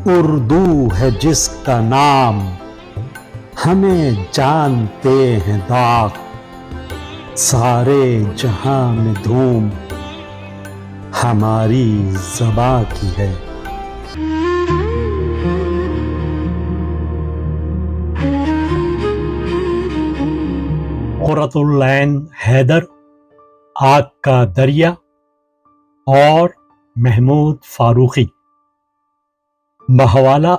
اردو ہے جس کا نام، ہمیں جانتے ہیں داغ، سارے جہاں میں دھوم ہماری زباں کی ہے۔ قرۃ العین حیدر، آگ کا دریا اور محمود فاروقی۔ بحوالہ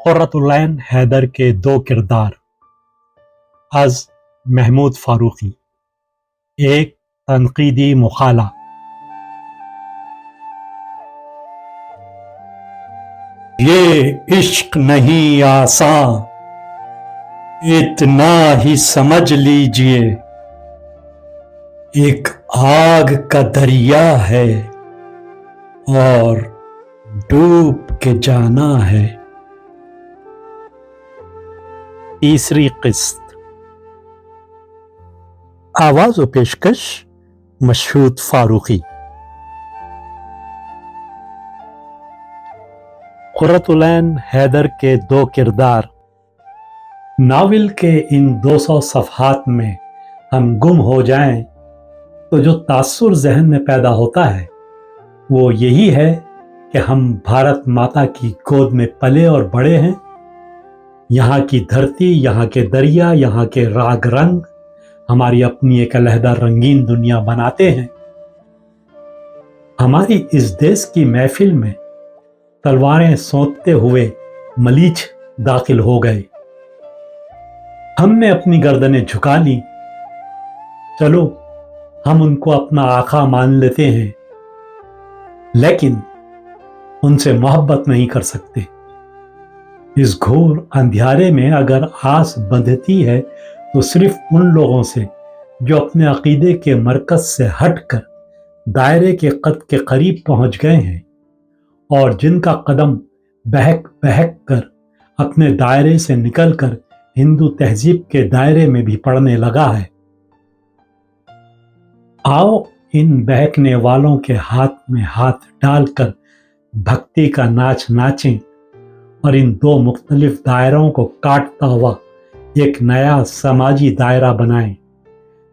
قرۃ العین حیدر کے دو کردار از محمود فاروقی، ایک تنقیدی مقالہ۔ یہ عشق نہیں آساں، اتنا ہی سمجھ لیجئے، ایک آگ کا دریا ہے اور ڈوب کے جانا ہے۔ تیسری قسط، آواز و پیشکش مشہود فاروقی۔ قرۃ العین حیدر کے دو کردار۔ ناول کے ان 200 صفحات میں ہم گم ہو جائیں تو جو تاثر ذہن میں پیدا ہوتا ہے وہ یہی ہے کہ ہم بھارت ماتا کی گود میں پلے اور بڑے ہیں۔ یہاں کی دھرتی، یہاں کے دریا، یہاں کے راگ رنگ ہماری اپنی ایک علیحدہ رنگین دنیا بناتے ہیں۔ ہماری اس دیس کی محفل میں تلواریں سونتتے ہوئے ملیچ داخل ہو گئے۔ ہم نے اپنی گردنیں جھکا لیں، چلو ہم ان کو اپنا آقا مان لیتے ہیں، لیکن ان سے محبت نہیں کر سکتے۔ اس گھور اندھیارے میں اگر آس بندھتی ہے تو صرف ان لوگوں سے جو اپنے عقیدے کے مرکز سے ہٹ کر دائرے کے قد کے قریب پہنچ گئے ہیں، اور جن کا قدم بہک بہک کر اپنے دائرے سے نکل کر ہندو تہذیب کے دائرے میں بھی پڑنے لگا ہے۔ آؤ ان بہکنے والوں کے ہاتھ میں ہاتھ ڈال کر بھکتی کا ناچ ناچیں اور ان دو مختلف دائروں کو کاٹتا ہوا ایک نیا سماجی دائرہ بنائیں،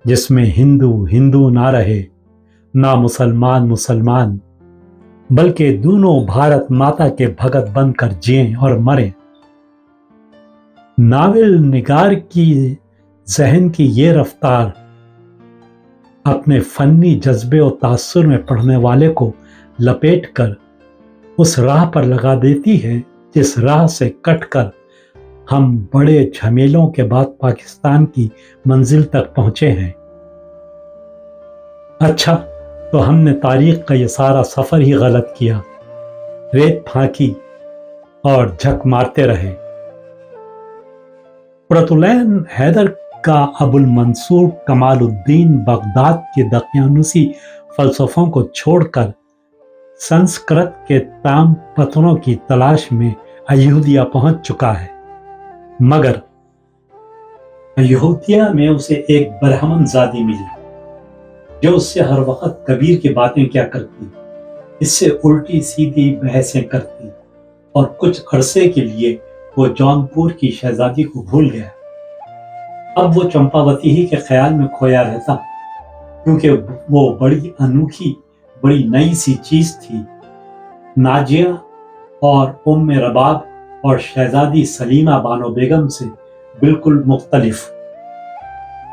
جس میں ہندو ہندو نہ رہے، نہ مسلمان مسلمان، بلکہ دونوں بھارت ماتا کے بھگت بن کر جئیں اور مریں۔ ناول نگار کی ذہن کی یہ رفتار اپنے فنی جذبے و تاثر میں پڑھنے والے کو لپیٹ کر اس راہ پر لگا دیتی ہے جس راہ سے کٹ کر ہم بڑے جھمیلوں کے بعد پاکستان کی منزل تک پہنچے ہیں۔ اچھا، تو ہم نے تاریخ کا یہ سارا سفر ہی غلط کیا، ریت پھانکی اور جھک مارتے رہے۔ قرۃ العین حیدر کا ابو المنصور کمال الدین بغداد کے دقیانوسی فلسفوں کو چھوڑ کر سنسکرت کے تام پتروں کی تلاش میں ایودھیا پہنچ چکا ہے، مگر ایودھیا میں اسے ایک برہمن زادی ملی جو اس سے ہر وقت کبیر کی باتیں کیا کرتی، اس سے الٹی سیدھی بحثیں کرتی، اور کچھ عرصے کے لیے وہ جونپور کی شہزادی کو بھول گیا۔ اب وہ چمپاوتی ہی کے خیال میں کھویا رہتا، کیونکہ وہ بڑی انوکھی، بڑی نئی سی چیز تھی، ناجیہ اور ام رباب اور شہزادی سلیمہ بانو بیگم سے بالکل مختلف۔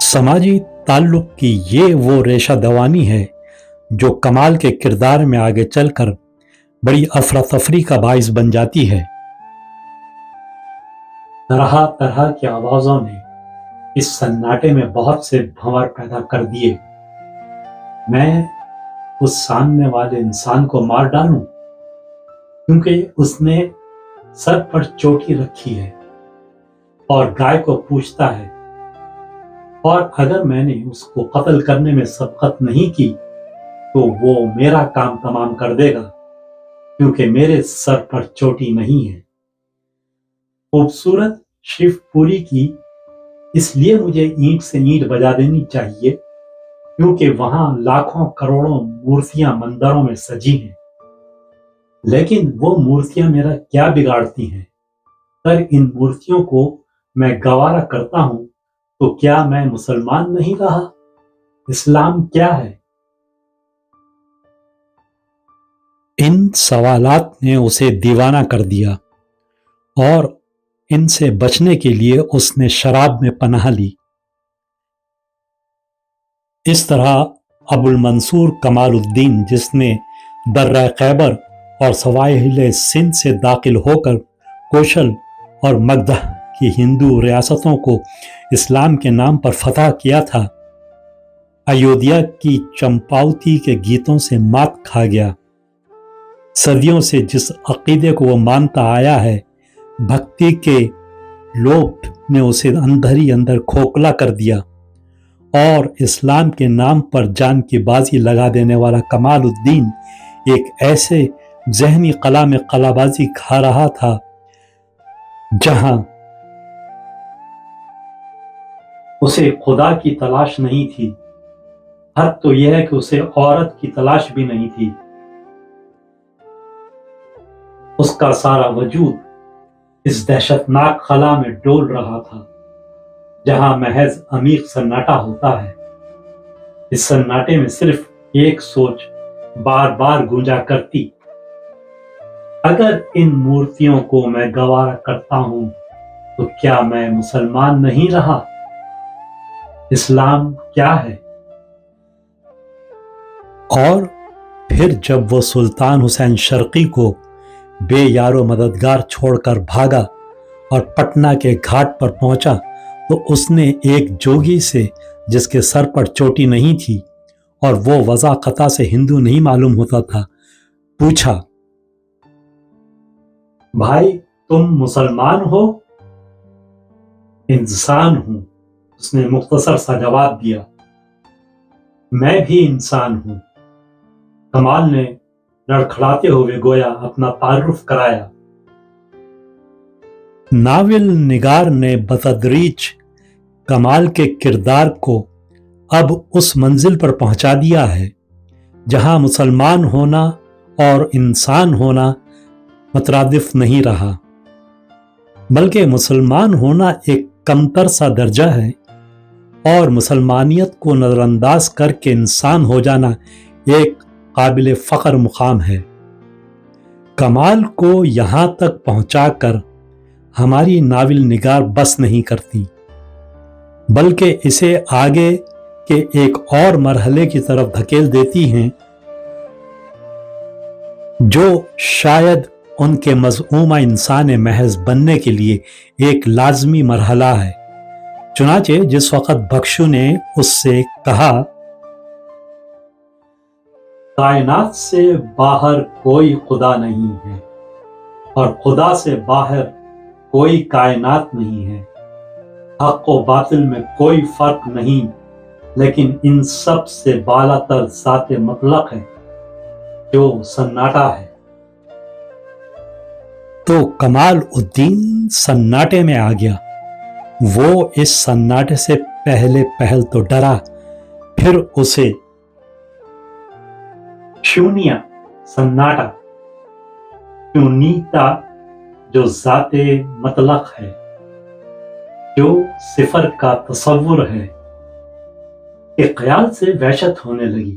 سماجی تعلق کی یہ وہ ریشہ دوانی ہے جو کمال کے کردار میں آگے چل کر بڑی افراتفری کا باعث بن جاتی ہے۔ طرح طرح کی آوازوں نے اس سناٹے میں بہت سے بھنور پیدا کر دیے۔ میں اس سامنے والے انسان کو مار ڈالوں کیونکہ اس نے سر پر چوٹی رکھی ہے اور گائے کو پوچھتا ہے، اور اگر میں نے اس کو قتل کرنے میں سبقت نہیں کی تو وہ میرا کام تمام کر دے گا کیونکہ میرے سر پر چوٹی نہیں ہے۔ خوبصورت شیو پوری کی اس لیے مجھے اینٹ سے اینٹ بجا دینی چاہیے کیونکہ وہاں لاکھوں کروڑوں مورتیاں مندروں میں سجی ہیں۔ لیکن وہ مورتیاں میرا کیا بگاڑتی ہیں؟ اگر ان مورتیوں کو میں گوارا کرتا ہوں تو کیا میں مسلمان نہیں رہا؟ اسلام کیا ہے؟ ان سوالات نے اسے دیوانہ کر دیا اور ان سے بچنے کے لیے اس نے شراب میں پناہ لی۔ اس طرح ابو المنصور کمال الدین، جس نے درہ خیبر اور سواحل سندھ سے داخل ہو کر کوشل اور مگدھ کی ہندو ریاستوں کو اسلام کے نام پر فتح کیا تھا، ایودھیا کی چمپاوتی کے گیتوں سے مات کھا گیا۔ صدیوں سے جس عقیدے کو وہ مانتا آیا ہے، بھکتی کے لوپ نے اسے اندر ہی اندر کھوکھلا کر دیا، اور اسلام کے نام پر جان کی بازی لگا دینے والا کمال الدین ایک ایسے ذہنی قلعہ میں قلعہ بازی کھا رہا تھا جہاں اسے خدا کی تلاش نہیں تھی۔ حد تو یہ ہے کہ اسے عورت کی تلاش بھی نہیں تھی۔ اس کا سارا وجود اس دہشتناک خلا میں ڈول رہا تھا جہاں محض عمیق سناٹا ہوتا ہے۔ اس سناٹے میں صرف ایک سوچ بار بار گونجا کرتی، اگر ان مورتیوں کو میں گوارا کرتا ہوں تو کیا میں مسلمان نہیں رہا؟ اسلام کیا ہے؟ اور پھر جب وہ سلطان حسین شرقی کو بے یار و مددگار چھوڑ کر بھاگا اور پٹنہ کے گھاٹ پر پہنچا تو اس نے ایک جوگی سے، جس کے سر پر چوٹی نہیں تھی اور وہ وضاقتہ سے ہندو نہیں معلوم ہوتا تھا، پوچھا، بھائی تم مسلمان ہو؟ انسان ہوں، اس نے مختصر سا جواب دیا۔ میں بھی انسان ہوں، کمال نے لڑکھڑاتے ہوئے گویا اپنا تعارف کرایا۔ ناول نگار نے بتدریج کمال کے کردار کو اب اس منزل پر پہنچا دیا ہے جہاں مسلمان ہونا اور انسان ہونا مترادف نہیں رہا، بلکہ مسلمان ہونا ایک کمتر سا درجہ ہے اور مسلمانیت کو نظر انداز کر کے انسان ہو جانا ایک قابل فخر مقام ہے۔ کمال کو یہاں تک پہنچا کر ہماری ناول نگار بس نہیں کرتی، بلکہ اسے آگے کے ایک اور مرحلے کی طرف دھکیل دیتی ہیں جو شاید ان کے مزعومہ انسان محض بننے کے لیے ایک لازمی مرحلہ ہے۔ چنانچہ جس وقت بھکشو نے اس سے کہا، کائنات سے باہر کوئی خدا نہیں ہے اور خدا سے باہر کوئی کائنات نہیں ہے، حق و باطل میں کوئی فرق نہیں، لیکن ان سب سے بالا تر ذات مطلق ہے جو سناٹا ہے۔ تو کمال الدین سناٹے میں آ گیا۔ وہ اس سناٹے سے پہل تو ڈرا، پھر اسے شونیا سناٹا، شونیتا جو ذات مطلق ہے، جو صفر کا تصور ہے، کے خیال سے وحشت ہونے لگی۔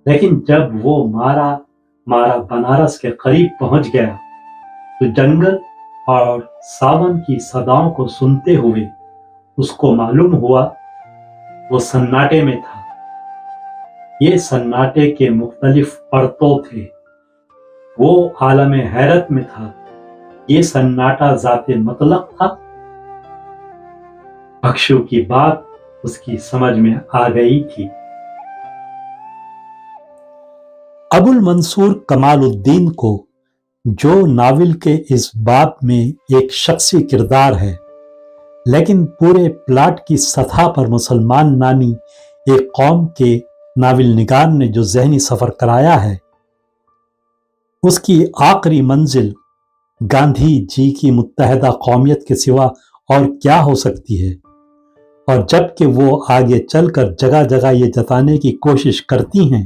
لیکن جب وہ مارا بنارس کے قریب پہنچ گیا تو جنگل اور ساون کی صداؤں کو سنتے ہوئے اس کو معلوم ہوا وہ سناٹے میں تھا۔ یہ سناٹے کے مختلف پرتوں تھے، وہ عالم حیرت میں تھا۔ یہ سناٹا ذات مطلق تھا۔ بھکشو کی بات اس کی سمجھ میں آ گئی تھی۔ ابو المنصور کمال الدین کو، جو ناول کے اس باب میں ایک شخصی کردار ہے، لیکن پورے پلاٹ کی سطح پر مسلمان نامی ایک قوم کے ناول نگار نے جو ذہنی سفر کرایا ہے، اس کی آخری منزل گاندھی جی کی متحدہ قومیت کے سوا اور کیا ہو سکتی ہے؟ اور جب کہ وہ آگے چل کر جگہ جگہ یہ جتانے کی کوشش کرتی ہیں